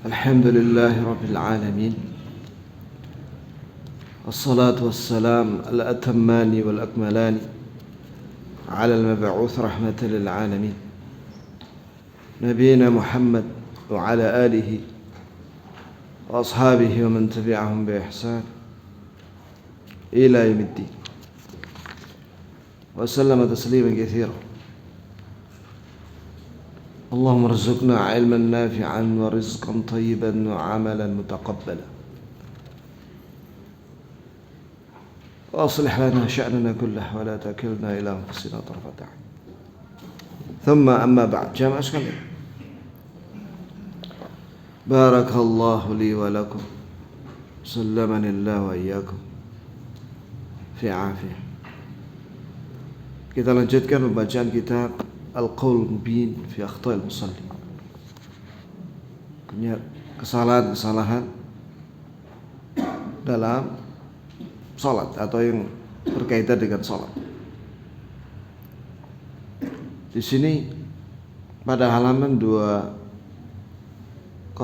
الحمد لله رب العالمين والصلاة والسلام الأتمان والأكملان على المبعوث رحمة للعالمين نبينا محمد وعلى آله وأصحابه ومن تبعهم بإحسان إلى يوم الدين وسلم تسليما كثيرا. اللهم ارزقنا علما نافعا ورزقا طيبا وعملا متقبلا وأصلح لنا شأننا كله ولا تكلنا إلى أنفسنا طرفة عين. ثم أما بعد، جماعة sekalian, بارك الله لي ولكم سلمني الله وإياكم في عافية. Kita lanjutkan pembacaan kitab Al-Qaul Mubin fi Akhta'il Musalli. Kesalahan-kesalahan dalam salat atau yang berkaitan dengan salat. Di sini pada halaman 202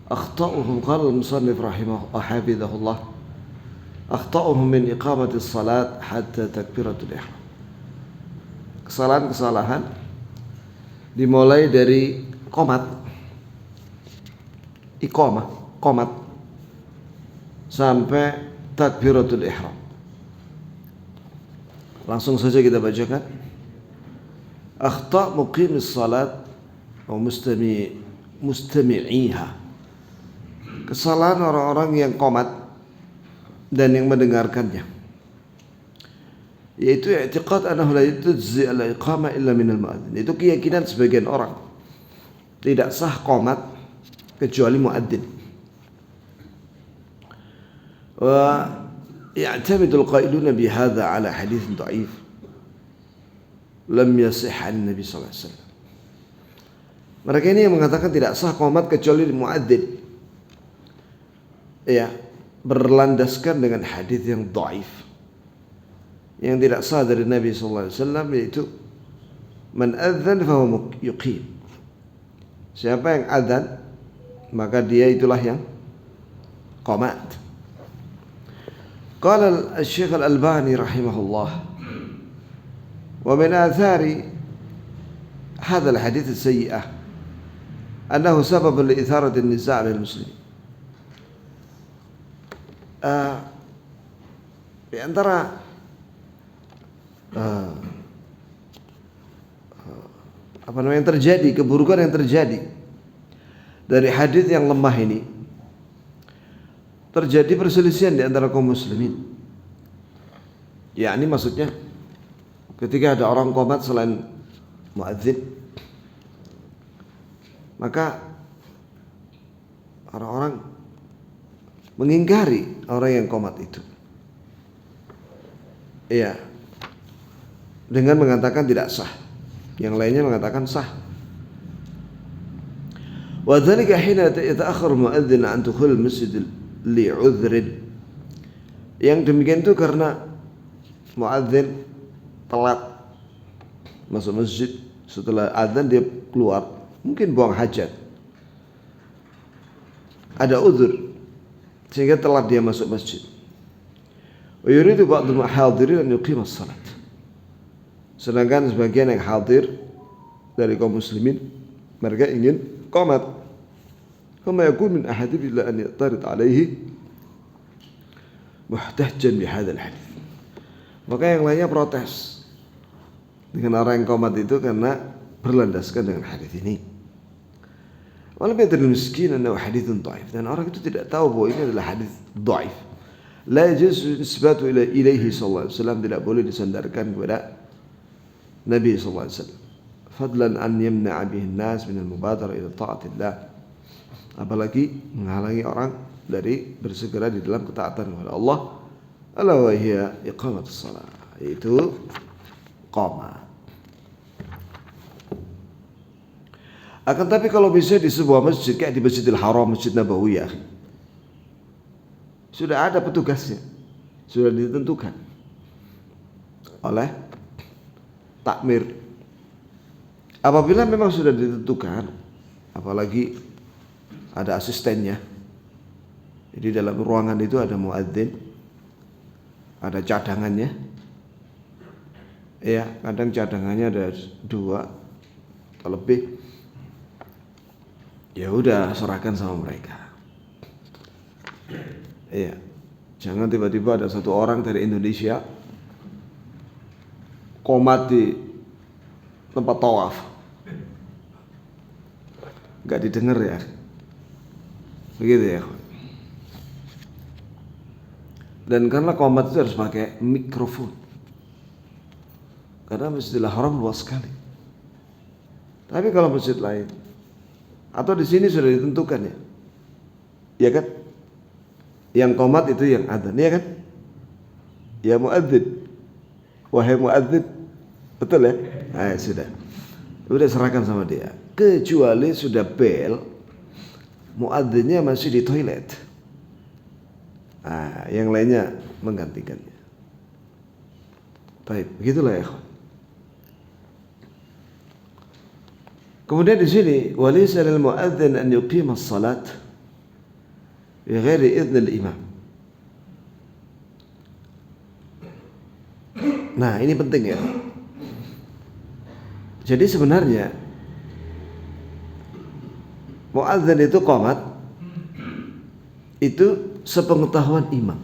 akhta'uhum qala al-musannif rahimahullah akhta'uhum min iqamati salat hatta takbiratul ihram. Kesalahan-kesalahan dimulai dari qomat sampai takbiratul ihram. Langsung saja kita bacakan. Akhta' muqimis salat wa mustami'iha. Kesalahan orang-orang yang qomat dan yang mendengarkannya, yaitu i'tiqad annahu la tujzi al-iqamah illa min al-mu'adzin. Itu keyakinan sebagian orang, tidak sah qomat kecuali muadzin. Wa ya'tamidu al-qailuna bihadza ala hadits dha'if lam yasih an Nabi sallallahu alaihi wasallam. Mereka ini yang mengatakan tidak sah qomat kecuali muadzin, ya, berlandaskan dengan hadis yang dhaif, yang tidak sah dari Nabi sallallahu alaihi wasallam, yaitu man adzan fa huwa yuqim. Siapa yang adzan maka dia itulah yang qamat. Qala al-Syekh Al-Albani rahimahullah, wa min athari hadha al-hadith as-sayyi'ah annahu sabab li itharati an-niza' bil muslimin. Di antara yang terjadi, keburukan yang terjadi dari hadis yang lemah ini, terjadi perselisihan di antara kaum muslimin. Ya, ini maksudnya ketika ada orang qomat selain muadzin, maka orang-orang mengingkari orang yang qomat itu, iya, dengan mengatakan tidak sah. Yang lainnya mengatakan sah. Wa dzalika hina yata'akhkhar muadzin an dukhul masjid li'udhrin. Yang demikian itu karena muadzin telat masuk masjid, setelah adzan dia keluar, mungkin buang hajat, ada uzur sehingga telat dia masuk masjid. Wa yuridu ba'dul hadirin an yuqima as-salat. Sedangkan sebagian yang hadir dari kaum muslimin, mereka ingin qomat. Fama yakun min ahadin illa an ya'tarid alaihi muhtajjan bihadzal hadits. Maka yang lainnya protes dengan orang yang qomat itu karena berlandaskan dengan hadis ini. Walam yadril miskin annahu haditsun dhaif, dan orang itu tidak tahu bahwa ini adalah hadis dhaif. La yajuz nisbatu ilaihi sallallahu alaihi wasallam, tidak boleh disandarkan kepada Nabi sallallahu alaihi wasallam. Fadlan an yamna'a bihi an-nas min al-mubadara ila ta'atillah. Apalagi menghalangi orang dari bersegera di dalam ketaatan kepada Allah. Ala wa hiya iqamatus shalah, yaitu qamat. Akan tapi kalau bisa di sebuah masjid kayak di Masjidil Haram, Masjid Nabawi, ya, sudah ada petugasnya, sudah ditentukan oleh takmir. Apabila memang sudah ditentukan apalagi ada asistennya. Jadi dalam ruangan itu ada muadzin, ada cadangannya. Ya, kadang cadangannya ada 2 atau lebih. Ya udah, serahkan sama mereka. Iya. Jangan tiba-tiba ada satu orang dari Indonesia qomat di tempat tawaf. Enggak didengar ya. Begitu ya. Dan karena qomat itu harus pakai mikrofon. Karena Masjidil Haram luas sekali. Tapi kalau masjid lain atau di sini sudah ditentukan ya. Ya kan? Yang qomat itu yang adzan, ya kan? Ya muadzin. Wahai muadzin. Betul ya? Nah, sudah. Udah serahkan sama dia. Kecuali sudah bel, muadzinnya masih di toilet. Nah, yang lainnya menggantikannya. Baik, begitulah ya. Kemudian di sini walaysa lil muadzin an yuqima as-salat bi ghairi idzni al-imam. Nah, ini penting ya. Jadi sebenarnya muadzin itu qomat itu sepengetahuan imam.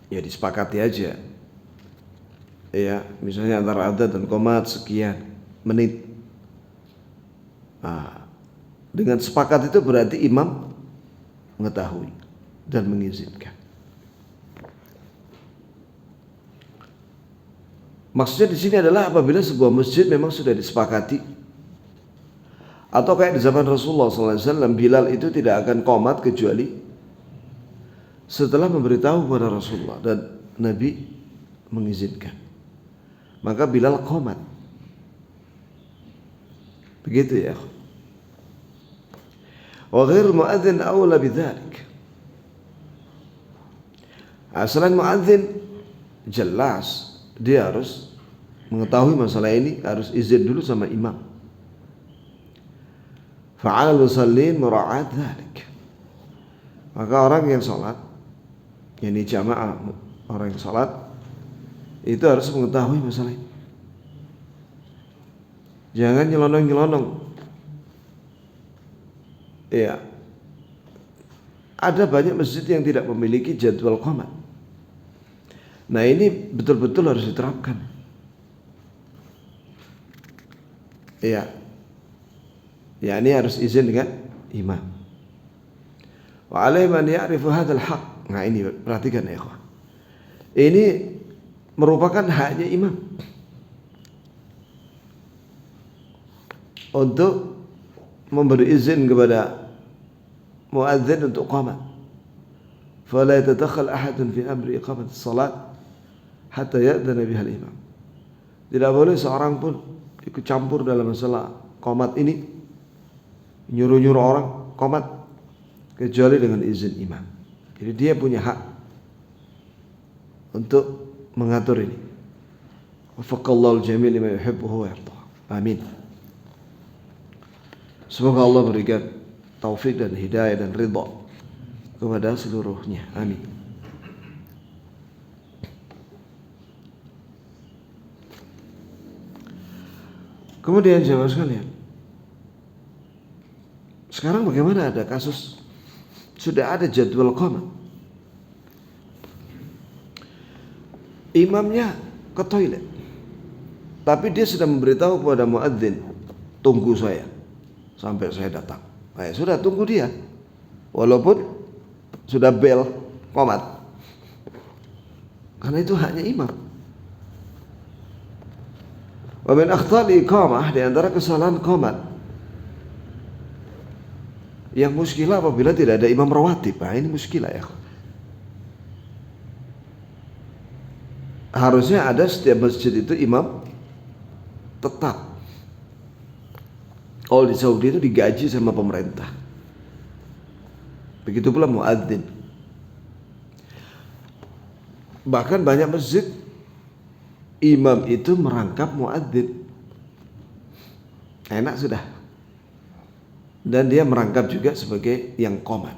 Ya disepakati aja. Ya, misalnya antara adzan dan qomat sekian menit. Nah, dengan sepakat itu berarti imam mengetahui dan mengizinkan. Maksudnya di sini adalah apabila sebuah masjid memang sudah disepakati, atau kayak di zaman Rasulullah SAW, Bilal itu tidak akan qomat kecuali setelah memberitahu kepada Rasulullah dan Nabi mengizinkan. Maka Bilal qomat. Begitu ya. Wa ghair muadzin aula bidzalik. Selain muadzin jelas dia harus mengetahui masalah ini, harus izin dulu sama imam. Fa'al musallin mura'at dzalik. Maka orang yang salat, yakni jamaah, orang yang salat itu harus mengetahui masalah ini. Jangan nyelonong-nyelonong. Iya. Ada banyak masjid yang tidak memiliki jadwal qomat. Nah, ini betul-betul harus diterapkan. Iya. Ya, ini harus izin dengan imam. Wa alaihi man ya'rifu hadzal haqq. Nah, ini perhatikan ya, ikhwan. Ini merupakan haknya imam untuk memberi izin kepada muadzin untuk qomat. Fala yatadakhal ahadun fi amri iqamati shalat hatta ya'dhana biha al-imam. Tidak boleh seorang pun ikut campur dalam masalah qomat ini, nyuruh-nyuruh orang qomat kecuali dengan izin imam. Jadi dia punya hak untuk mengatur ini. Waffaqallahu al-jami' lima yuhibbuhu wa yardah. Amin. Semoga Allah berikan taufik dan hidayah dan ridha kepada seluruhnya. Amin. Kemudian jemaah sekalian, sekarang bagaimana ada kasus sudah ada jadwal qomat, imamnya ke toilet, tapi dia sudah memberitahu kepada muadzin, tunggu saya sampai saya datang. Nah, ya sudah, tunggu dia walaupun sudah bel qomat, karena itu haknya imam. Wa min akhtal iqamah, di antara kesalahan qomat yang muskilah apabila tidak ada imam rawatib. Nah, ini muskilah ya. Harusnya ada setiap masjid itu imam tetap. Kalau di Saudi itu digaji sama pemerintah. Begitu pula muadzin. Bahkan banyak masjid imam itu merangkap muadzin. Enak sudah. dan dia merangkap juga sebagai yang qomat.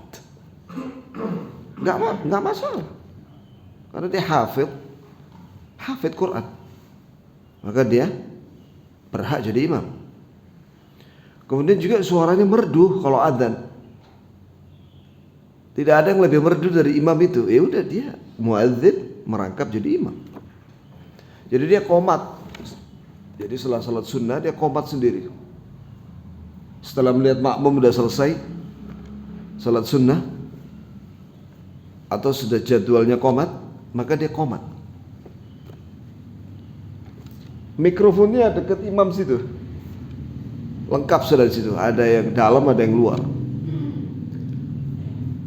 Nggak masalah, karena dia hafid Quran, maka dia berhak jadi imam. Kemudian juga suaranya merdu kalau adzan. Tidak ada yang lebih merdu dari imam itu. Ya udah, dia muadzin merangkap jadi imam. Jadi dia qomat. Jadi setelah salat sunnah dia qomat sendiri. Setelah melihat makmum sudah selesai salat sunnah atau sudah jadwalnya qomat, maka dia qomat. Mikrofonnya dekat imam situ, lengkap sudah di situ. Ada yang dalam, ada yang luar.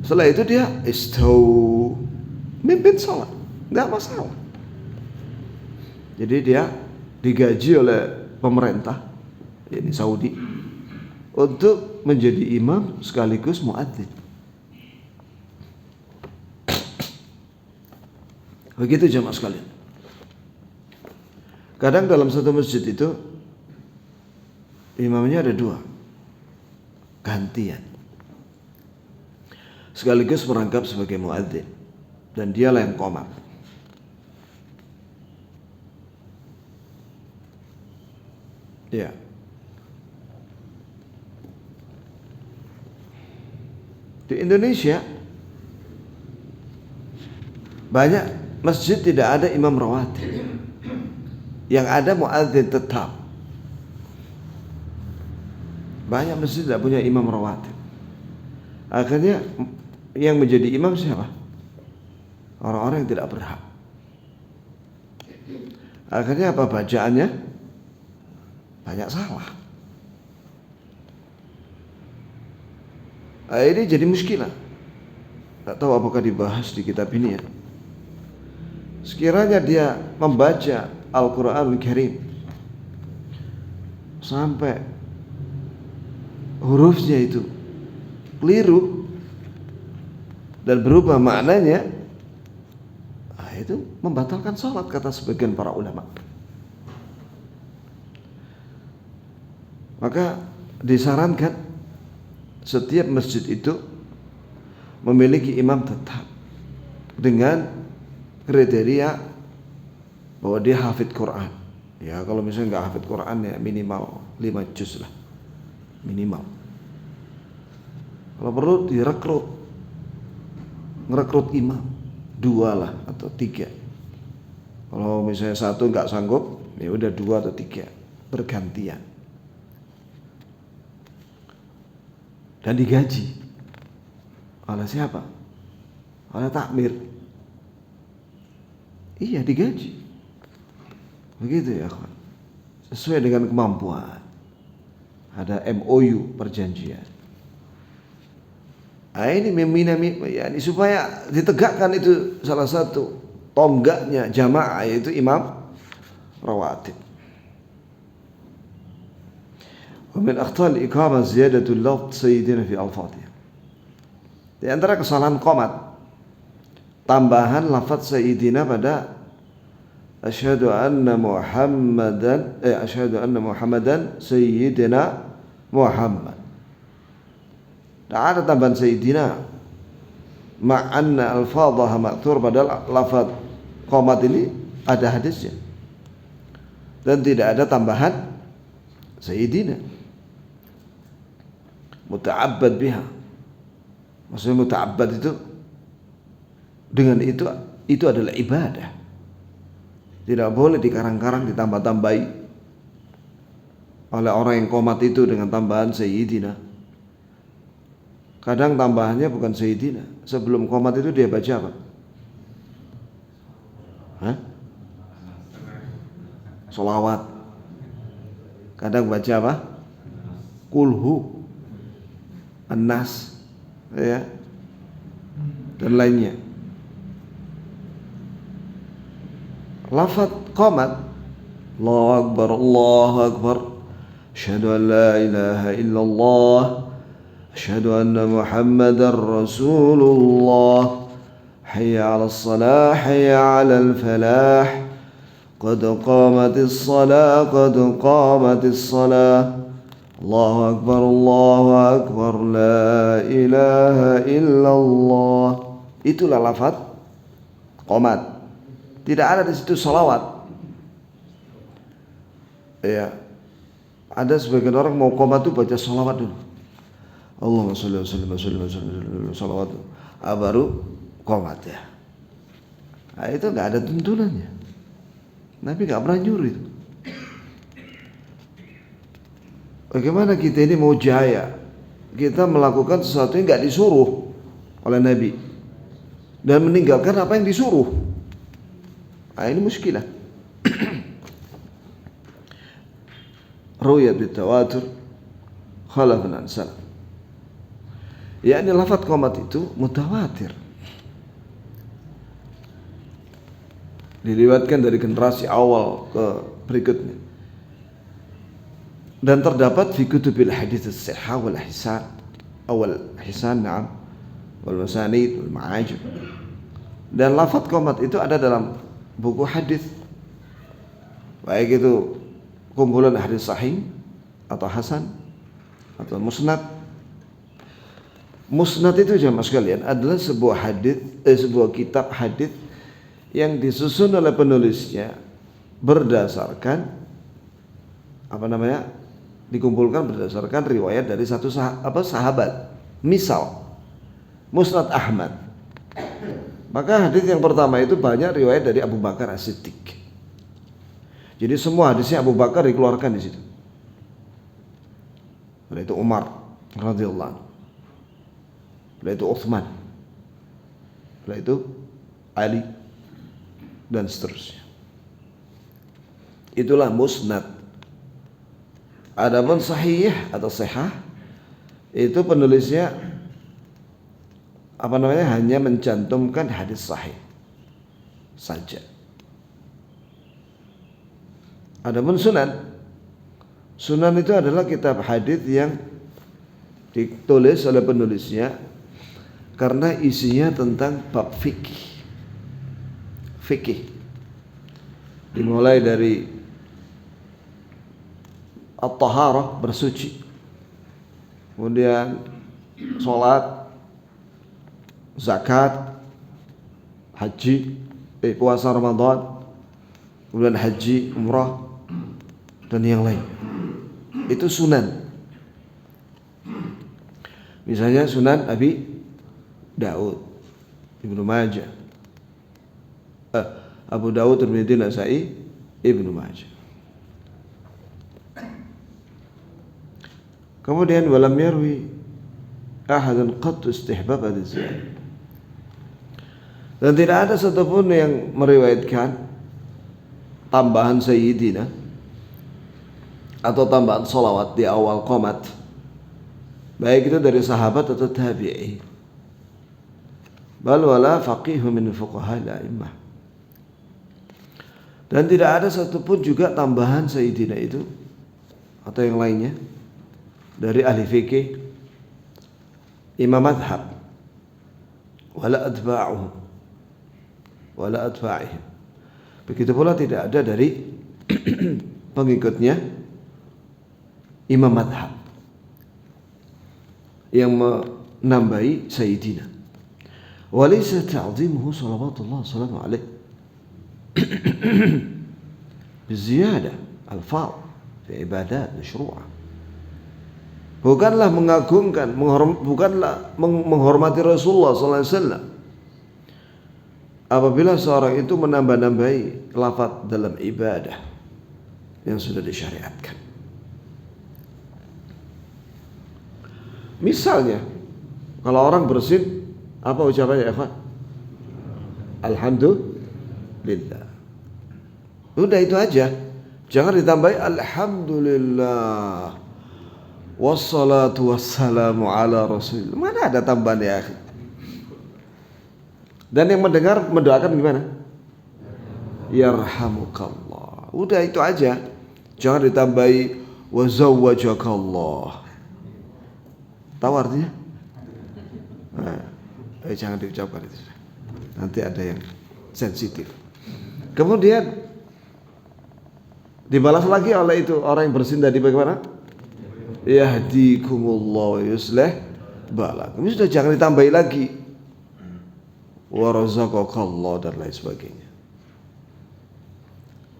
Setelah itu dia istau, mimpin salat, nggak masalah. Jadi dia digaji oleh pemerintah, yakni Saudi, untuk menjadi imam sekaligus muadzin. Begitu jamaah sekalian. Kadang dalam satu masjid itu imamnya ada dua, gantian, sekaligus merangkap sebagai muadzin, dan dialah yang qomat. Ya. Di Indonesia banyak masjid tidak ada imam rawatib. Yang ada muadzin tetap. Banyak masjid tidak punya imam rawatib. Akhirnya yang menjadi imam siapa? Orang-orang yang tidak berhak. Akhirnya apa bacaannya? Banyak salah. Ini jadi muskilah. Tak tahu apakah dibahas di kitab ini ya. Sekiranya dia membaca Al-Quranul Karim sampai hurufnya itu keliru dan berubah maknanya, itu membatalkan salat kata sebagian para ulama. Maka disarankan setiap masjid itu memiliki imam tetap dengan kriteria bahwa dia hafid Quran. Ya kalau misalnya nggak hafid Quran ya minimal 5 juz lah, minimal. Kalau perlu ngerekrut imam 2 lah atau 3. Kalau misalnya 1 nggak sanggup, ya udah 2 atau 3 bergantian. Dan digaji oleh siapa? Oleh takmir. Iya, digaji. Begitu ya, kawan. Sesuai dengan kemampuan. Ada MOU, perjanjian. Nah, ini yani supaya ditegakkan itu salah satu tonggaknya jamaah, yaitu imam rawatib. ومن أخطاء الإقامة زيادة اللفظ سيدنا في ألفاظها. Di antara kesalahan qomat, tambahan lafaz sayyidina pada asyhadu anna Muhammadan sayyidina Muhammad. Tidak ada tambahan sayyidina ma'anna alfadhaha ma'thur, padahal lafaz qomat ini ada hadisnya. Dan tidak ada tambahan sayyidina muta'abbad biha. Maksudnya muta'abbad itu dengan itu adalah ibadah. Tidak boleh dikarang-karang ditambah-tambahi oleh orang yang qomat itu dengan tambahan sayyidina. Kadang tambahannya bukan sayyidina. Sebelum qomat itu dia baca apa? Sholawat. Kadang baca apa? Kulhu, An-Nas, ya, dan lainnya. Lafaz qomat, Allahu Akbar, Allahu Akbar, asyhadu an la ilaha illallah, asyhadu anna Muhammadar Rasulullah, hayya 'alas salah, hayya 'alal falah, qad qamatis salah, qad qamatis salah, Allahu Akbar, la ilaha illallah. Itulah lafaz qomat. Tidak ada di situ salawat. Ya, ada sebagian orang mau qomat itu baca salawat dulu. Allahumma sholli wa sallim wa sallim salawat. Baru qomat ya. Nah, itu nggak ada tuntunannya. Nabi nggak pernah nyuruh itu. Bagaimana kita ini mau jaya? Kita melakukan sesuatu yang nggak disuruh oleh Nabi dan meninggalkan apa yang disuruh. Nah, ini muskilah. Ruwayat bitawatur khalafan an salaf. Yakni lafaz qomat itu mutawatir. Diriwayatkan dari generasi awal ke berikutnya. Dan terdapat fi kutubil hadits as-sihah wal ihsan awal ihsan na'am wal masanid wal ma'ajib. Dan lafaz qomat itu ada dalam buku hadis, baik itu kumpulan hadis sahih atau hasan atau musnad. Musnad itu jamaah sekalian adalah sebuah hadis, sebuah kitab hadis yang disusun oleh penulisnya berdasarkan dikumpulkan berdasarkan riwayat dari satu sahabat. Misal Musnad Ahmad, maka hadis yang pertama itu banyak riwayat dari Abu Bakar As-Siddiq. Jadi semua hadisnya Abu Bakar dikeluarkan di situ. Setelah itu Umar radhiyallahu anhu. Setelah itu Utsman. Setelah itu Ali dan seterusnya. Itulah musnad. Adapun sahih atau sahih itu penulisnya hanya mencantumkan hadis sahih saja. Adapun sunan itu adalah kitab hadis yang ditulis oleh penulisnya karena isinya tentang bab fikih. Dimulai dari at-taharah, bersuci, kemudian sholat, zakat, haji, puasa Ramadan, kemudian haji, umrah, dan yang lain. Itu sunan. Misalnya Sunan Abi Daud, Ibnu Majah, Abu Dawud, Tirmidzi, Nasa'i, Ibnu Majah. Kemudian walam yarwi ahadun qattu istihbab al-ziyadah. Dan tidak ada satupun yang meriwayatkan tambahan sayyidina atau tambahan salawat di awal qomat, baik itu dari sahabat atau tabi'i. Bal wala faqihu min fuqaha al-a'immah. Dan tidak ada satupun juga tambahan sayyidina itu atau yang lainnya dari ahli fikih, imam madhab, wala atba'uhum wala atba'ihim. Begitu pula tidak ada dari pengikutnya imam madhab yang menambahi sayyidina. Walaysa ta'zimuhu salawatullah salamu alaihi biziyadah alfaz fi ibadat masyru'ah. Bukanlah mengagungkan, bukanlah menghormati Rasulullah sallallahu alaihi wasallam apabila seorang itu menambah-nambahi lafaz dalam ibadah yang sudah disyariatkan. Misalnya, kalau orang bersin, apa ucapannya ya, Pak? Alhamdulillah. Udah itu aja. Jangan ditambahi alhamdulillah wassalatu wassalamu ala rasul. Mana ada tambahan ya, akhi? Dan yang mendengar mendoakan gimana? Yarhamukallah. Udah itu aja. Jangan ditambahi wa zawwajakallah. Tahu artinya? Jangan diucapkan itu. Nanti ada yang sensitif. Kemudian dibalas lagi oleh itu orang yang bersin tadi bagaimana? yahdikumullah wa yuslih balakum. Ini sudah jangan ditambahi lagi. Wa razaqakallah dan lain sebagainya.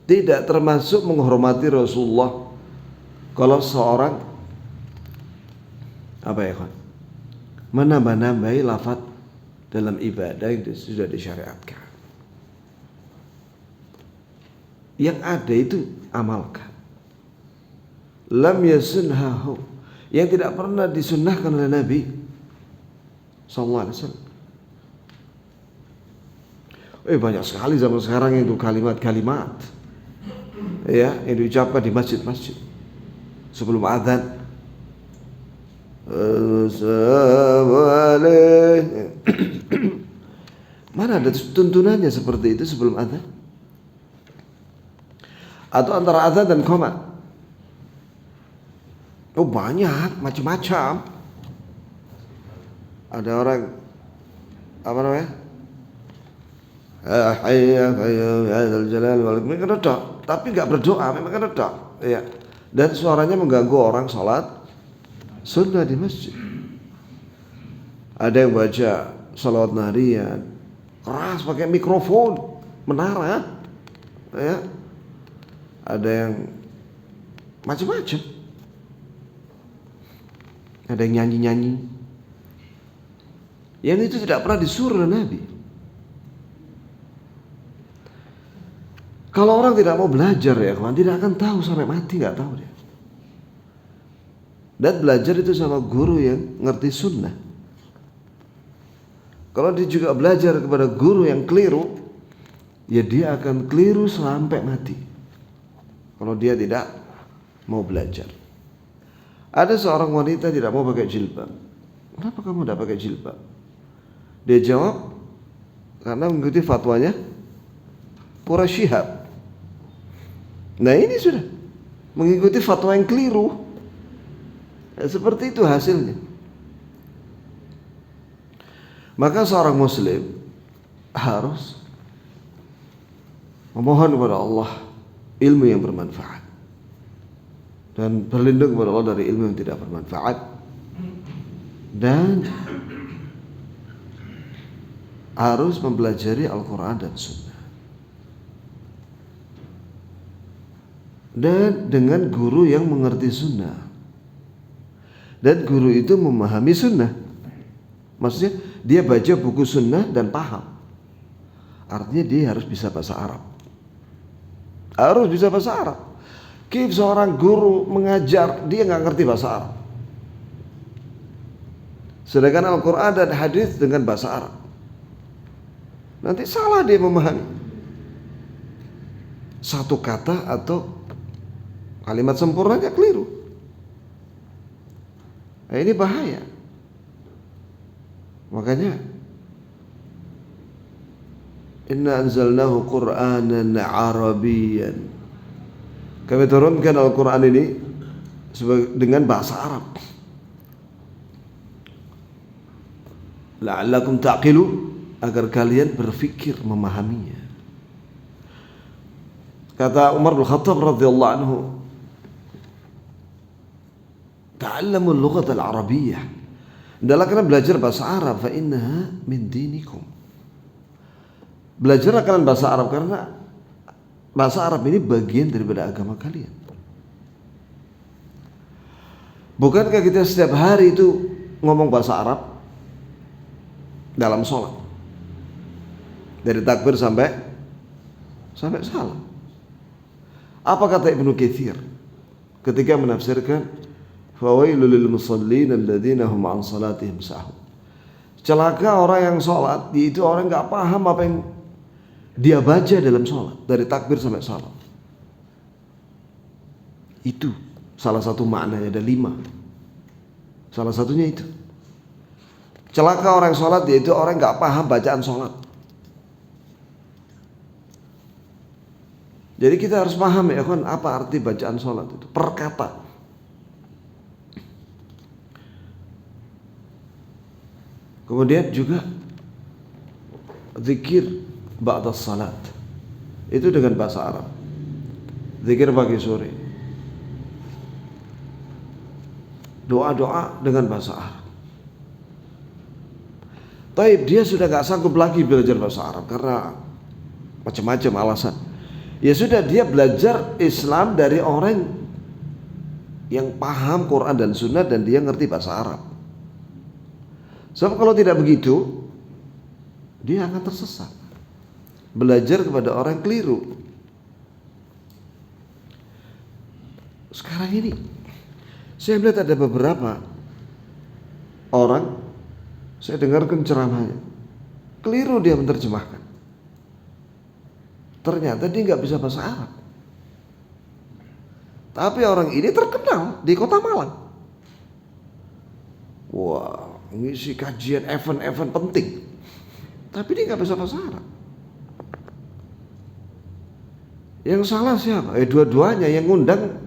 Tidak termasuk menghormati Rasulullah kalau seorang apa ya kan? Menambah-nambahi lafaz dalam ibadah yang sudah disyariatkan. Yang ada itu amalkan. Lam yasunhahu, yang tidak pernah disunnahkan oleh Nabi sallallahu alaihi wasallam. Banyak sekali zaman sekarang itu kalimat-kalimat ya yang diucapkan di masjid-masjid sebelum azan. Mana ada tuntunannya seperti itu sebelum azan? Atau antara azan dan qomat? Banyak macam-macam. Ada orang apa namanya? Mereka redha, tapi nggak berdoa, memang redha. Ya. Dan suaranya mengganggu orang sholat sunnah di masjid. Ada yang baca salawat nahriyat keras pakai mikrofon menara, ya. Ada yang macam-macam. Ada yang nyanyi-nyanyi. Yang itu tidak pernah disuruh oleh Nabi. Kalau orang tidak mau belajar ya kawan, tidak akan tahu sampai mati, nggak tahu dia. Dan belajar itu sama guru yang ngerti sunnah. Kalau dia juga belajar kepada guru yang keliru, ya dia akan keliru sampai mati. Kalau dia tidak mau belajar. Ada seorang wanita tidak mau pakai jilbab. Kenapa kamu tidak pakai jilbab? Dia jawab, karena mengikuti fatwanya Pura Syihab. Nah ini sudah mengikuti fatwa yang keliru. Seperti itu hasilnya. Maka seorang muslim harus memohon kepada Allah ilmu yang bermanfaat dan berlindung kepada Allah dari ilmu yang tidak bermanfaat, dan harus mempelajari Al-Quran dan Sunnah, dan dengan guru yang mengerti Sunnah, dan guru itu memahami Sunnah. Maksudnya dia baca buku Sunnah dan paham. Artinya dia harus bisa bahasa Arab. Harus bisa bahasa Arab. Kif seorang guru mengajar dia nggak ngerti bahasa Arab, sedangkan Al-Quran dan hadis dengan bahasa Arab, nanti salah dia memahami satu kata atau kalimat sempurnanya keliru. Nah, ini bahaya. Makanya inna anzalnahu Qur'anan Arabiyyan, kami turunkan Al-Quran ini dengan bahasa Arab. La'allakum ta'qilu, agar kalian berfikir memahaminya. Kata Umar bin Khattab radhiyallahu anhu, ta'allamul lughat al-arabiyyah, hendaklah kalian belajar bahasa Arab, fa innaha min dinikum. Belajarlah kalian bahasa Arab karena bahasa Arab ini bagian daripada agama kalian. Bukankah kita setiap hari itu ngomong bahasa Arab dalam sholat, dari takbir sampai salam? Apa kata Ibnu Katsir ketika menafsirkan fawailul lil musallin alladzina hum an salatihim sahun? Celaka orang yang sholat, yaitu orang nggak paham apa yang dia baca dalam sholat dari takbir sampai salam. Itu salah satu maknanya, ada 5. Salah satunya itu. Celaka orang sholat, yaitu orang nggak paham bacaan sholat. Jadi kita harus paham ya kan, apa arti bacaan sholat itu per kata. Kemudian juga zikir ba'da salat itu dengan bahasa Arab. Zikir pagi sore. doa-doa dengan bahasa Arab. Taib dia sudah gak sanggup lagi belajar bahasa Arab karena macam-macam alasan. Ya sudah, dia belajar Islam dari orang yang paham Quran dan Sunnah dan dia ngerti bahasa Arab. Sebab kalau tidak begitu, dia akan tersesat. Belajar kepada orang yang keliru. Sekarang ini saya melihat ada beberapa orang, saya dengarkan ceramahnya, keliru dia menerjemahkan. Ternyata dia nggak bisa bahasa Arab. Tapi orang ini terkenal di kota Malang. Wah, ngisi kajian event-event penting. Tapi dia nggak bisa bahasa Arab. Yang salah siapa? Dua-duanya. Yang ngundang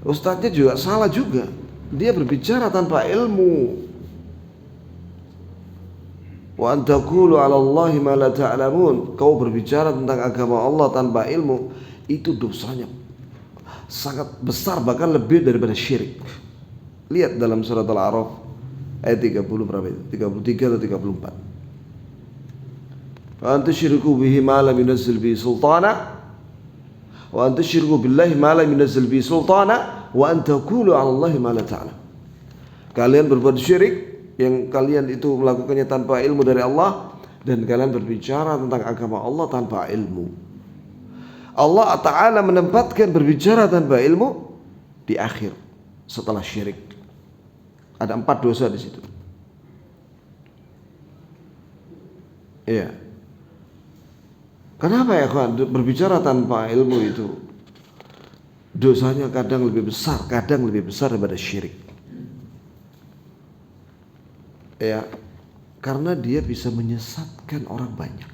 ustadznya juga salah juga. Dia berbicara tanpa ilmu. Wa an taqulu 'ala Allahi ma la ta'lamun. Kau berbicara tentang agama Allah tanpa ilmu, itu dosanya sangat besar, bahkan lebih daripada syirik. Lihat dalam surat Al-A'raf ayat 30 berapa itu? 33 atau 34. Wa an tusyriku bihi ma lam yunzil bihi sultana wa an tusyriku billahi ma lam yunzil bihi sultana wa an taqulu 'ala Allahi ma la ta'lam. Kalian berbuat syirik yang kalian itu melakukannya tanpa ilmu dari Allah, dan kalian berbicara tentang agama Allah tanpa ilmu. Allah Ta'ala menempatkan berbicara tanpa ilmu di akhir setelah syirik. Ada 4 dosa di situ. Iya. Kenapa ya kawan? Berbicara tanpa ilmu itu dosanya kadang lebih besar daripada syirik. Ya, karena dia bisa menyesatkan orang banyak.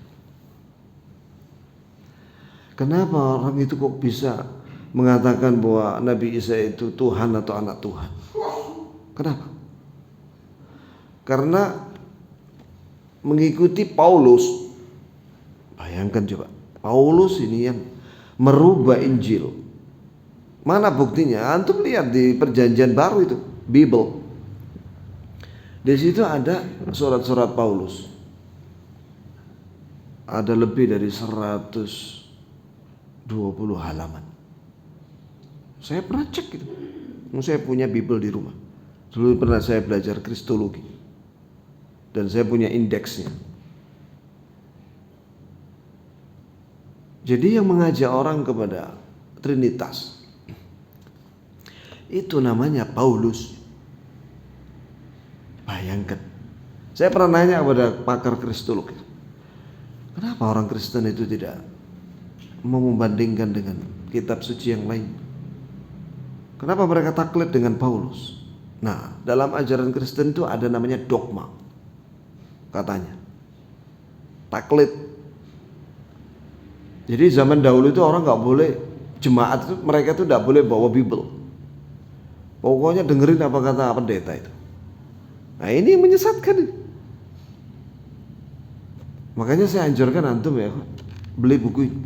Kenapa orang itu kok bisa mengatakan bahwa Nabi Isa itu Tuhan atau anak Tuhan? Kenapa? Karena mengikuti Paulus. Bayangkan coba, Paulus ini yang merubah Injil. Mana buktinya? Antum lihat di Perjanjian Baru itu, Bible. Di situ ada surat-surat Paulus. Ada lebih dari 120 halaman. Saya pernah cek gitu. Saya punya Bible di rumah. Dulu pernah saya belajar Kristologi. Dan saya punya indeksnya. Jadi yang mengajak orang kepada Trinitas itu namanya Paulus. Bayangkan. Saya pernah nanya kepada pakar Kristologi, kenapa orang Kristen itu tidak mau membandingkan dengan kitab suci yang lain? Kenapa mereka taklid dengan Paulus? Nah, dalam ajaran Kristen itu ada namanya dogma, katanya taklid. Jadi zaman dahulu itu orang nggak boleh, jemaat itu mereka itu nggak boleh bawa Bible. Pokoknya dengerin apa kata pendeta itu. Nah ini yang menyesatkan. Makanya saya anjurkan antum ya, beli buku ini.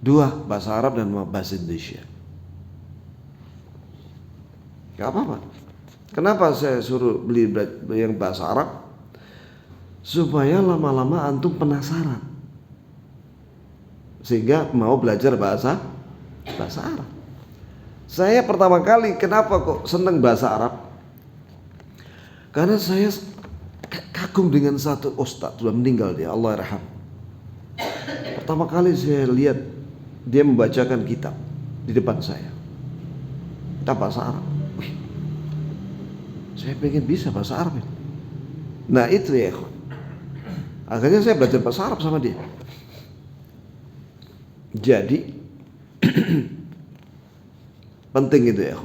2, bahasa Arab dan bahasa Indonesia. Gak apa-apa. Kenapa saya suruh beli yang bahasa Arab? Supaya lama-lama antum penasaran, sehingga mau belajar bahasa Arab. Saya pertama kali kenapa kok senang bahasa Arab? Karena saya kagum dengan satu ustadz, sudah meninggal dia, Allah yarham. Pertama kali saya lihat dia membacakan kitab di depan saya, kitab bahasa Arab. Saya pengen bisa bahasa Arab ini. Nah itu ya, akhirnya saya belajar bahasa Arab sama dia. Jadi penting itu ya,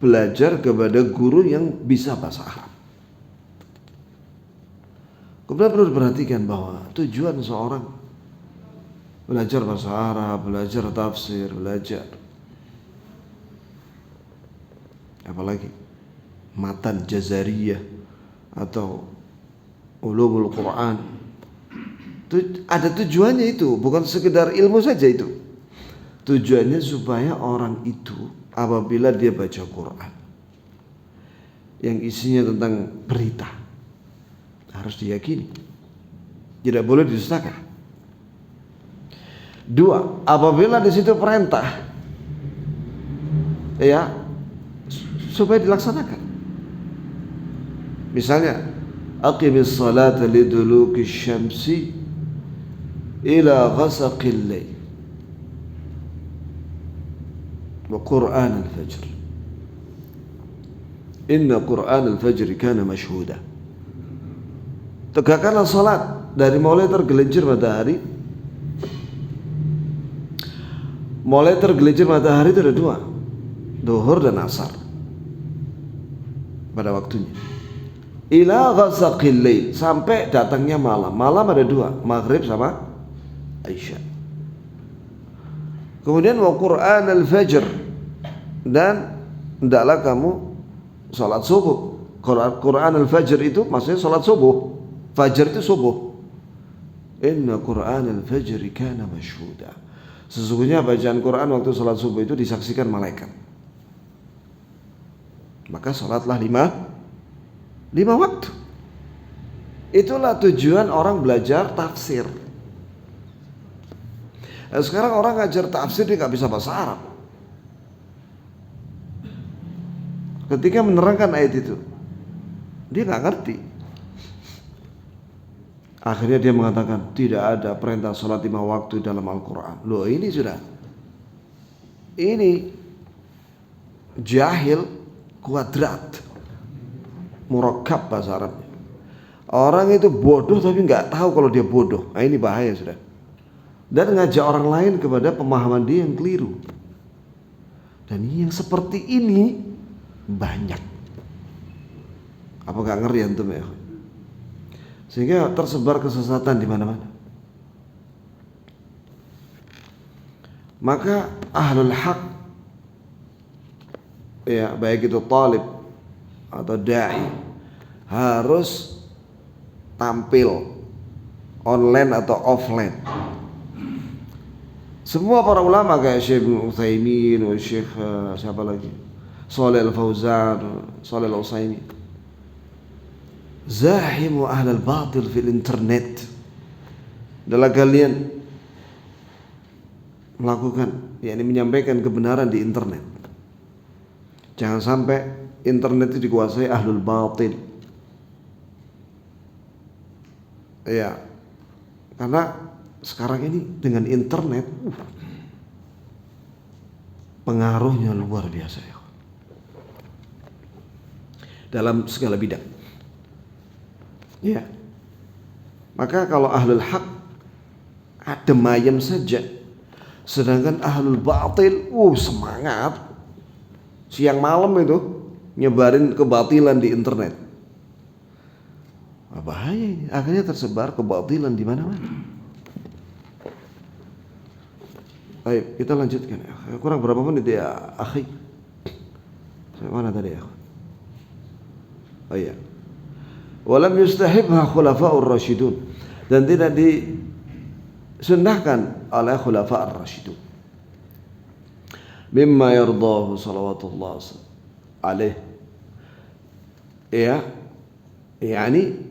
belajar kepada guru yang bisa bahasa Arab. Kemudian perlu diperhatikan bahwa tujuan seorang belajar bahasa Arab, belajar tafsir, belajar apalagi matan jazariyah atau ulumul Quran, ada tujuannya itu, bukan sekedar ilmu saja itu. Tujuannya supaya orang itu apabila dia baca Quran yang isinya tentang berita, harus diyakini, tidak boleh didustakan. 2, apabila di situ perintah, ya, supaya dilaksanakan. Misalnya, aqimis salata liduluki syamsi ila ghasaqil layl wa Qur'an al-fajr. Inna Qur'an al-fajr kana mashhuda. Tegakkanlah salat dari mulai tergelincir matahari. Mulai tergelincir matahari itu ada 2, Zuhur dan Asar pada waktunya. Ila ghasaqil lail, sampai datangnya malam. Malam ada 2, Maghrib sama Isya. Kemudian wa Qur'an al-fajr, dan hendaklah kamu salat subuh. Qur'an al-fajr itu maksudnya salat subuh. Fajar itu subuh. Inna Qur'an al-fajr kana mashhuda. Sesungguhnya bacaan Quran waktu salat subuh itu disaksikan malaikat. Maka salatlah 5 waktu. Itulah tujuan orang belajar tafsir. Nah, sekarang orang ngajar tafsir dia nggak bisa bahasa Arab. Ketika menerangkan ayat itu, dia nggak ngerti. Akhirnya dia mengatakan tidak ada perintah salat 5 waktu dalam Al-Quran. Loh, ini sudah, ini jahil kuadrat, murakkab bahasa Arabnya. Orang itu bodoh tapi nggak tahu kalau dia bodoh. Nah, ini bahaya sudah. Dan ngajak orang lain kepada pemahaman dia yang keliru. Dan yang seperti ini banyak. Apa nggak ngeri antum ya? Sehingga tersebar kesesatan di mana-mana. Maka ahlul haq, ya, baik itu talib atau dai, harus tampil online atau offline. Semua para ulama kayak Syekh Ibnu Utsaimin, Syekh siapa lagi, Shalih Al-Fauzan, Shalih Al-Utsaimin, zahimu ahlal batil fil internet. Adalah kalian melakukan, yakni menyampaikan kebenaran di internet. Jangan sampai internet itu dikuasai ahlul batil. Ya, karena sekarang ini dengan internet pengaruhnya luar biasa ya, dalam segala bidang. Ya, maka kalau ahlul haq adem ayem saja, sedangkan ahlul batil semangat siang malam itu nyebarin kebatilan di internet. Bahaya ini, akhirnya tersebar kebatilan di mana-mana. Baik, kita lanjutkan. Kurang berapa menit ya, akhi? Saya mana tadi ya? Oh iya. Walam yustahibha khulafa'ur rasyidun, dan tidak disunnahkan oleh khulafa'ur rasyidun. Mimma yardahu salawatullah alaih. Ya, yakni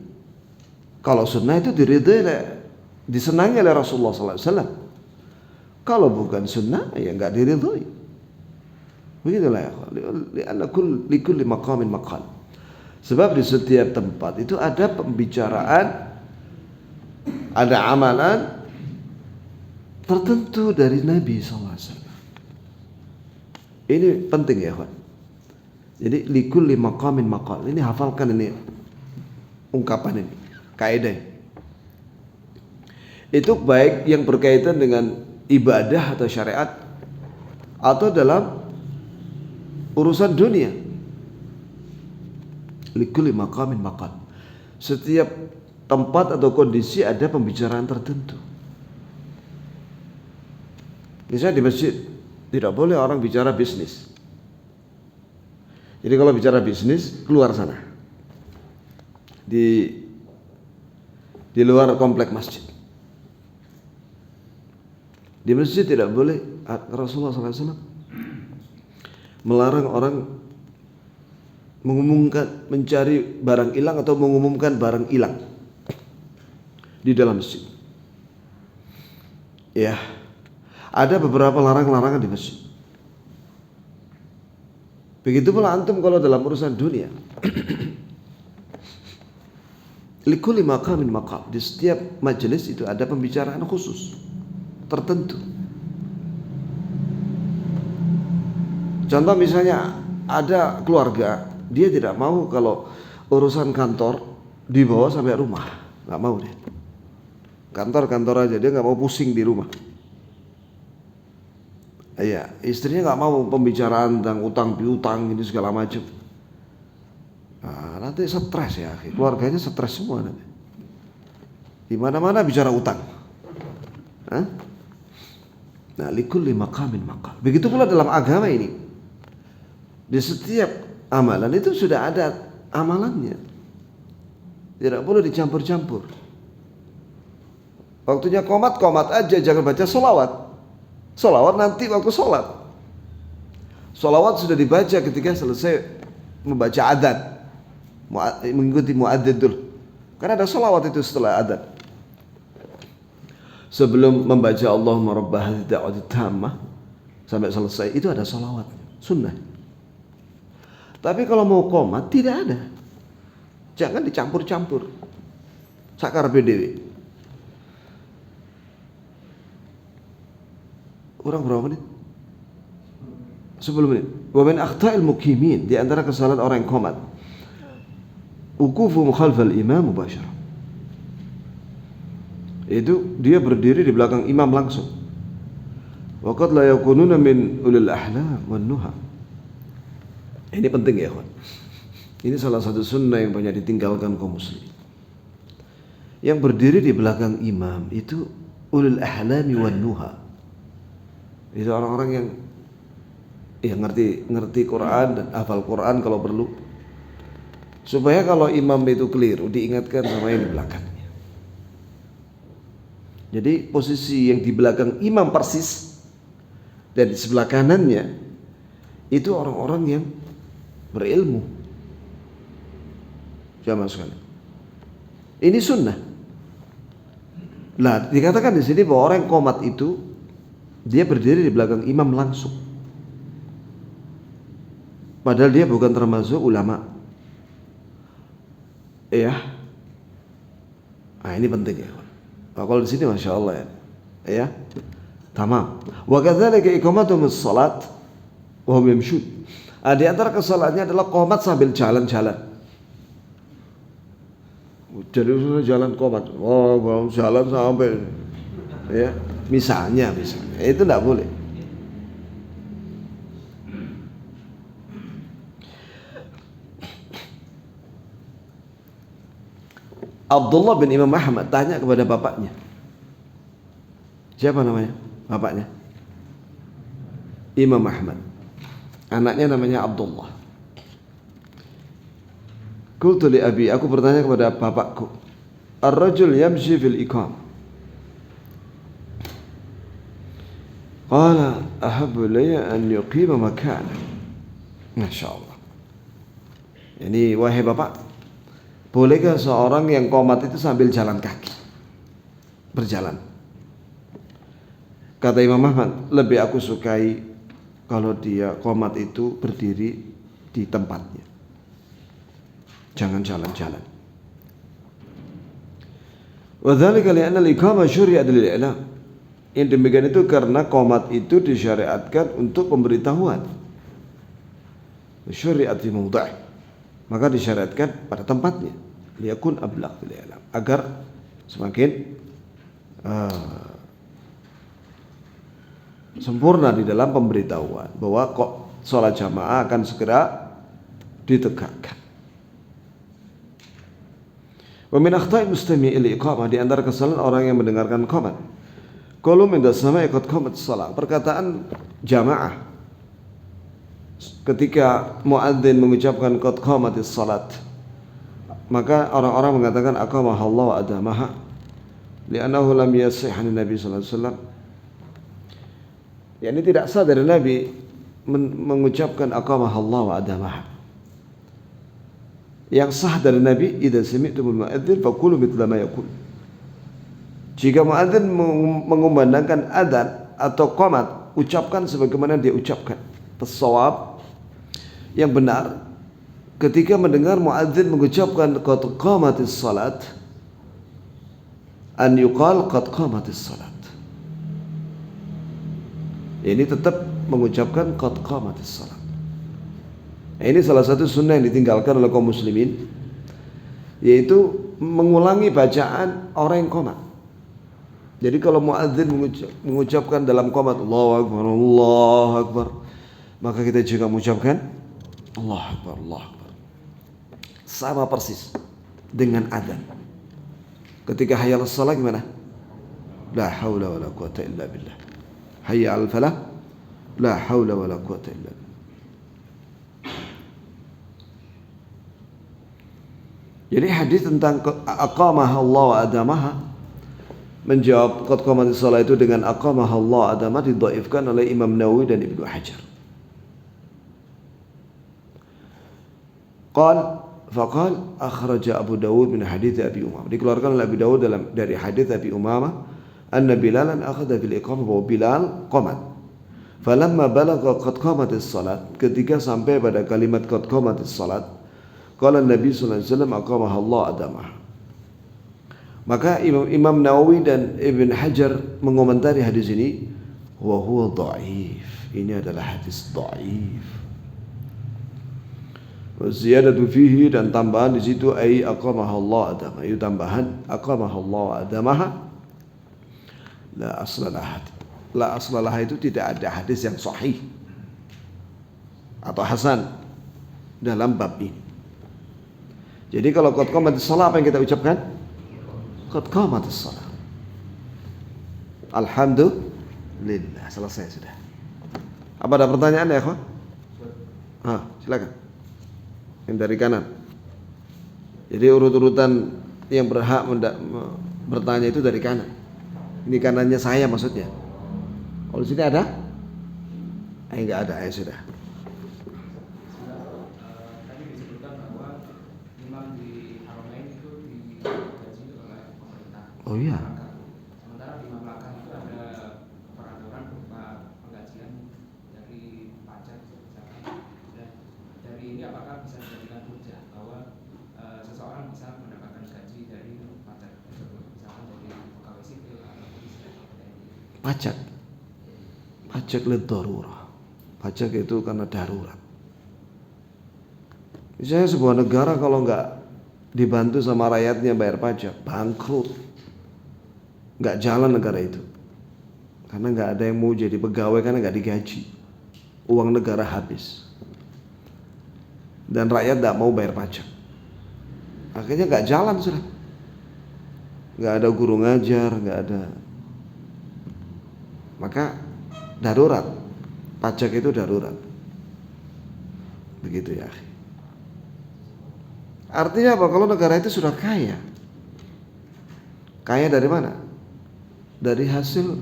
kalau sunnah itu diridhai, disenangi oleh Rasulullah sallallahu alaihi wasallam. Kalau bukan sunnah ya enggak diridhai. Begitulah ya. Li'anna likulli maqamin maqal. Sebab di setiap tempat itu ada pembicaraan, ada amalan tertentu dari Nabi SAW. Ini penting ya kawan. Jadi likulli maqamin maqal. Ini hafalkan ini ungkapan ini, kaidah. Itu baik yang berkaitan dengan ibadah atau syariat atau dalam urusan dunia. Likulli maqamin maqal. Setiap tempat atau kondisi ada pembicaraan tertentu. Misalnya di masjid tidak boleh orang bicara bisnis. Jadi kalau bicara bisnis keluar sana, di luar komplek masjid. Di masjid tidak boleh. Rasulullah SAW melarang orang mengumumkan mencari barang hilang atau mengumumkan barang hilang di dalam masjid. Ya, ada beberapa larangan-larangan di masjid. Begitu pula antum kalau dalam urusan dunia. Likulli maqamin maqam. Di setiap majelis itu ada pembicaraan khusus tertentu. Contoh misalnya ada keluarga, dia tidak mau kalau urusan kantor dibawa sampai rumah, nggak mau dia. Kantor aja, dia nggak mau pusing di rumah. Iya, istrinya nggak mau pembicaraan tentang utang piutang ini segala macam. Nah, nanti stres ya, keluarganya stres semua nanti. Di mana-mana bicara utang. Hah? Nah, likulli maqamin maqam. Begitu pula dalam agama ini. Di setiap amalan itu sudah ada amalannya. Tidak boleh dicampur-campur. Waktunya qomat aja, jangan baca sholawat. Sholawat nanti waktu sholat. Sholawat sudah dibaca ketika selesai membaca adzan, mengikuti muadzin dulu. Karena ada sholawat itu setelah adzan. Sebelum membaca Allahumma rabb hadhihi da'wati tammah sampai selesai itu ada sholawat sunnah. Tapi kalau mau qomat tidak ada. Jangan dicampur-campur. Sakar PDW. Kurang berapa menit? 10 menit. Wa min akhta'il muqimin, di antara kesalahan orang yang qomat. Wuqufu mukhalfal imam mubashara. Itu dia berdiri di belakang imam langsung. Wa qad la yakununa min ulil ahlam wan nuha. Ini penting ya, kawan. Ini salah satu sunnah yang banyak ditinggalkan kaum muslim. Yang berdiri di belakang imam itu ulul ahlami wan nuha. Itu orang-orang yang ngerti Quran dan hafal Quran kalau perlu. Supaya kalau imam itu keliru diingatkan sama yang di belakangnya. Jadi posisi yang di belakang imam persis dan di sebelah kanannya itu orang-orang yang berilmu. Jamaah sekalian. Ini sunnah. Nah, dikatakan di sini bahwa orang yang qomat itu dia berdiri di belakang imam langsung. Padahal dia bukan termasuk ulama. Iya. Nah, ini penting ya. Nah, kalau di sini masya Allah ya. Ya. Tamam. Wa kadzalika iqamatumus shalat wa hum yamshun. Di antara kesalahannya adalah qomat sambil jalan-jalan. Jadi jalan qomat. Oh, jalan sampai ya. Misalnya itu tidak boleh. Abdullah bin Imam Ahmad tanya kepada bapaknya. Siapa namanya? Bapaknya Imam Ahmad. Anaknya namanya Abdullah. Qultu li abi, aku bertanya kepada bapakku. Ar-rajul yamshi fil iqam. Qala ahabbu layya an yuqima makana. Masyaallah. Ini wahai bapak, bolehkah seorang yang qomat itu sambil jalan kaki? Berjalan. Kata Imam Ahmad, lebih aku sukai kalau dia qomat itu berdiri di tempatnya. Jangan jalan-jalan. Wa dzalika li'anna al-iqamah syuri'at lil-i'lam. Yang demikian itu karena qomat itu disyariatkan untuk pemberitahuan. Syuri'at fi mawdhi'. Maka disyariatkan pada tempatnya. Liyakun ablagh fil i'lam. Agar semakin sempurna di dalam pemberitahuan bahwa kok sholat jamaah akan segera ditegakkan. Wa min akhta'il mustami'il iqamah, di antara kesalahan orang yang mendengarkan qomat. Qalu min dasama qad qamat shalah. Perkataan jamaah ketika muadzin mengucapkan qad qamatis salat, maka orang-orang mengatakan aqamaha Allah wa adamaha li'annahu lam yasih an Nabi sallallahu alaihi wasallam. Yani tidak sah dari Nabi mengucapkan aqamah Allah wa adamaha. Yang sah dari Nabi, idza sami'tumul mu'adzin faqulu mithla ma yaqul. Jika muadzin mengumandangkan adzan atau qomat, ucapkan sebagaimana dia ucapkan. As-shawab, yang benar, ketika mendengar muadzin mengucapkan qad qamatis salat, an yuqal qad qamatis salat. Ini tetap mengucapkan qad qamatis salat. Ini salah satu sunnah yang ditinggalkan oleh kaum muslimin, yaitu mengulangi bacaan orang yang qomat. Jadi kalau muadzin mengucapkan dalam qomat Allahu Akbar, Allahu Akbar, maka kita juga mengucapkan Allahu Akbar, Allahu Akbar. Sama persis dengan adzan. Ketika hayya 'alas shalah gimana? La haula wala quwata illa billah. Hayya 'alal falah. La haula wala quwata illa billah. Jadi hadis tentang aqamah Allah wa adamaha, menjawab qad qamatis shalah itu dengan aqamah Allah adamah, didhaifkan oleh Imam Nawawi dan Ibnu Hajar. Faqal akhraja Abu Dawud min hadits Abi Umamah. Dikeluarkan oleh Abu Dawud dari hadits Abi Umamah, anna Bilalan akhadha fil iqamah, bahwa Bilal qamat. Falamma balagha qad qamatis salat, ketika sampai pada kalimat qad qamatis salat, qala Nabi sallallahu alaihi wasallam aqamah Allah adamah. Maka Imam Nawawi dan Ibn Hajar mengomentari hadis ini, wa huwa dhaif. Ini adalah hadis dhaif. Wa ziyadatu fihi, dan tambahan di situ ai aqamah Allah adamah. Itu tambahan aqamah Allah adamah. La aslalah. La aslalah itu tidak ada hadis yang sahih atau hasan dalam bab ini. Jadi kalau qad qamatis shalah, apa yang kita ucapkan? Qad qamatis shalah. Alhamdulillah, selesai sudah. Apa ada pertanyaan ya, ikhwan? Silakan. Yang dari kanan. Jadi urut-urutan yang berhak bertanya itu dari kanan. Ini kanannya saya maksudnya. Kalau di sini ada? Enggak ada, ya sudah. Tadi disebutkan bahwa imam di Haramain itu digaji oleh pemerintah. Oh iya. Sementara di Mamlakah itu ada peraturan berupa penggajian dari pajak misalkan. Dan dari ini apakah bisa dijadikan hujah bahwa seseorang bisa mendapatkan gaji dari pajak tersebut, misalkan dari pegawai sipil atau polisi atau TNI? Pajak lidarurah. Pajak itu karena darurat. Misalnya sebuah negara kalau nggak dibantu sama rakyatnya bayar pajak, bangkrut, nggak jalan negara itu. Karena nggak ada yang mau jadi pegawai karena nggak digaji, uang negara habis, dan rakyat nggak mau bayar pajak. Akhirnya nggak jalan sudah. Nggak ada guru ngajar, nggak ada. Maka darurat, pajak itu darurat. Begitu ya. Artinya apa? Kalau negara itu sudah kaya. Kaya dari mana? Dari hasil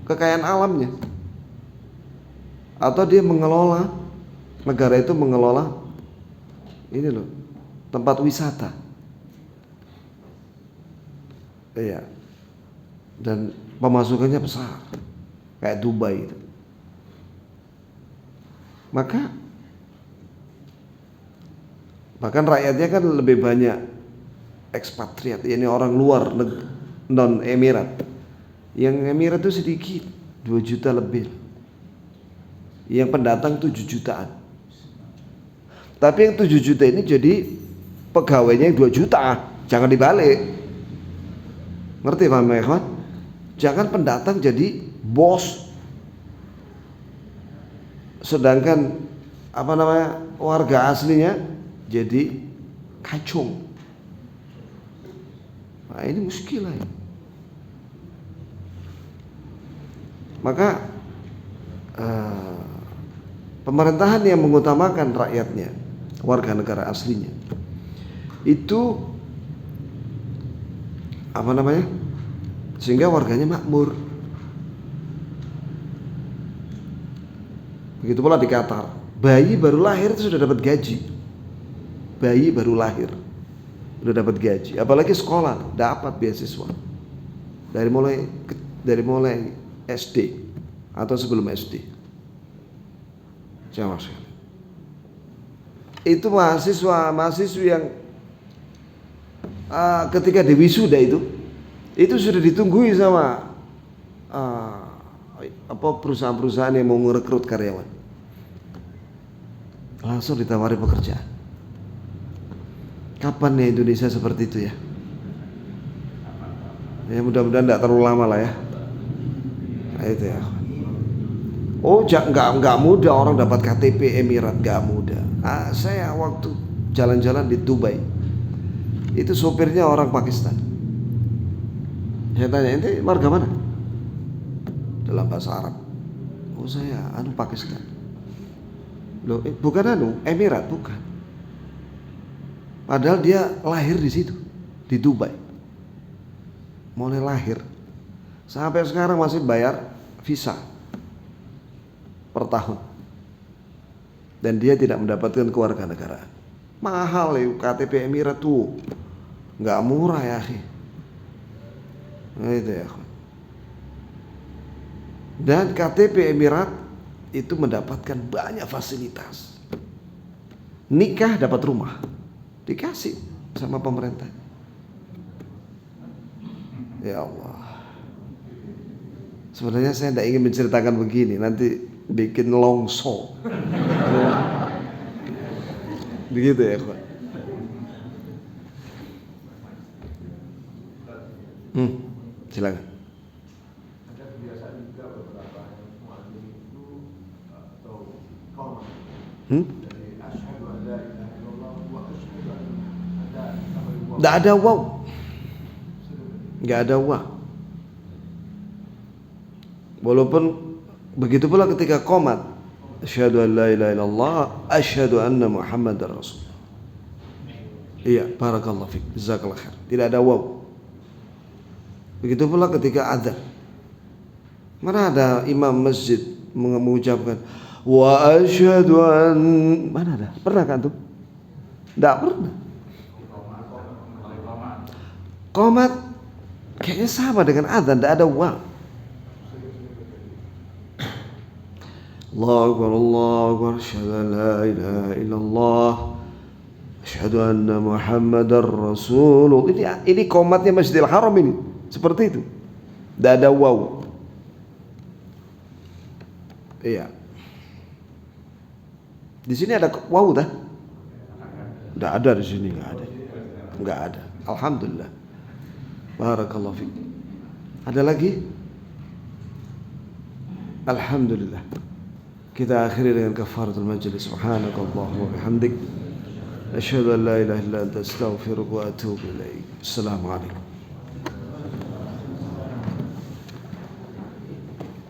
kekayaan alamnya. Atau dia mengelola, negara itu mengelola ini loh, tempat wisata. Iya. Dan pemasukannya besar. Kayak Dubai itu. Maka bahkan rakyatnya kan lebih banyak ekspatriat, ini orang luar non emirat. Yang emirat itu sedikit, 2 juta lebih. Yang pendatang 7 jutaan. Tapi yang 7 juta ini jadi pegawainya yang 2 juta. Jangan dibalik. Ngerti Pak Mehwan? Jangan pendatang jadi bos, sedangkan warga aslinya jadi kacung. Nah, ini muskilah ya. Maka pemerintahan yang mengutamakan rakyatnya, warga negara aslinya, itu sehingga warganya makmur. Begitu pula di Qatar, bayi baru lahir itu sudah dapat gaji. Bayi baru lahir sudah dapat gaji, apalagi sekolah dapat beasiswa dari mulai SD atau sebelum SD. Jamaah sekali. Itu mahasiswi yang ketika di wisuda itu sudah ditungguin sama perusahaan-perusahaan yang mau merekrut karyawan. Langsung ditawari pekerjaan. Kapan ya Indonesia seperti itu ya? Ya mudah-mudahan tidak terlalu lama lah ya. Nah, itu ya. Oh, nggak mudah orang dapat KTP Emirat, nggak mudah. Saya waktu jalan-jalan di Dubai, itu sopirnya orang Pakistan. Saya tanya, ente warga mana? Dalam bahasa Arab. Oh, saya Pakistan. Loh, bukan Emirat, bukan. Padahal dia lahir di situ, di Dubai. Mulai lahir sampai sekarang masih bayar visa per tahun. Dan dia tidak mendapatkan kewarganegaraan. Mahal ya KTP Emirat tuh. Nggak murah ya, akhi. Nah, itu ya. Dan KTP Emirat itu mendapatkan banyak fasilitas. Nikah dapat rumah, dikasih sama pemerintah. Ya Allah. Sebenarnya saya tidak ingin menceritakan begini, nanti bikin longso. Begitu ya, Pak. Silakan. Ada kebiasaan juga beberapa yang muadzin itu atau qamat dari asyhadu an la ilaha illallah wa asyhadu anna Tidak ada wow. Nggak ada wow. Walaupun begitu pula ketika qomat, asyhadu an la ilaha illallah, asyhadu anna Muhammadar Rasulullah. Iya, barakallahu fiik, jazakallahu khair. Tidak ada wow. Begitu pula ketika adzan. Mana ada imam masjid mengucapkan wa asyhadu an, mana ada? Pernah kan tuh? Tidak pernah. Qomat kayaknya sama dengan adzan, tidak ada wow. Allahu Akbar, Allahu Akbar, asyhadu an la ilaha illallah, asyhadu anna Muhammadar Rasulullah. Ini qomatnya Masjidil Haram ini. Seperti itu. Tidak ada wow. Iya. Di sini ada wow dah? Tidak ada di sini, enggak ada. Enggak ada. Alhamdulillah. Barakallahu fiik. Ada lagi? Alhamdulillah. Kita akhiri dengan kafaratul majlis. Subhanakallahumma wa bihamdik, asyhadu an la ilaha illa anta, astaghfiruka wa atubu ilaik. Assalamualaikum.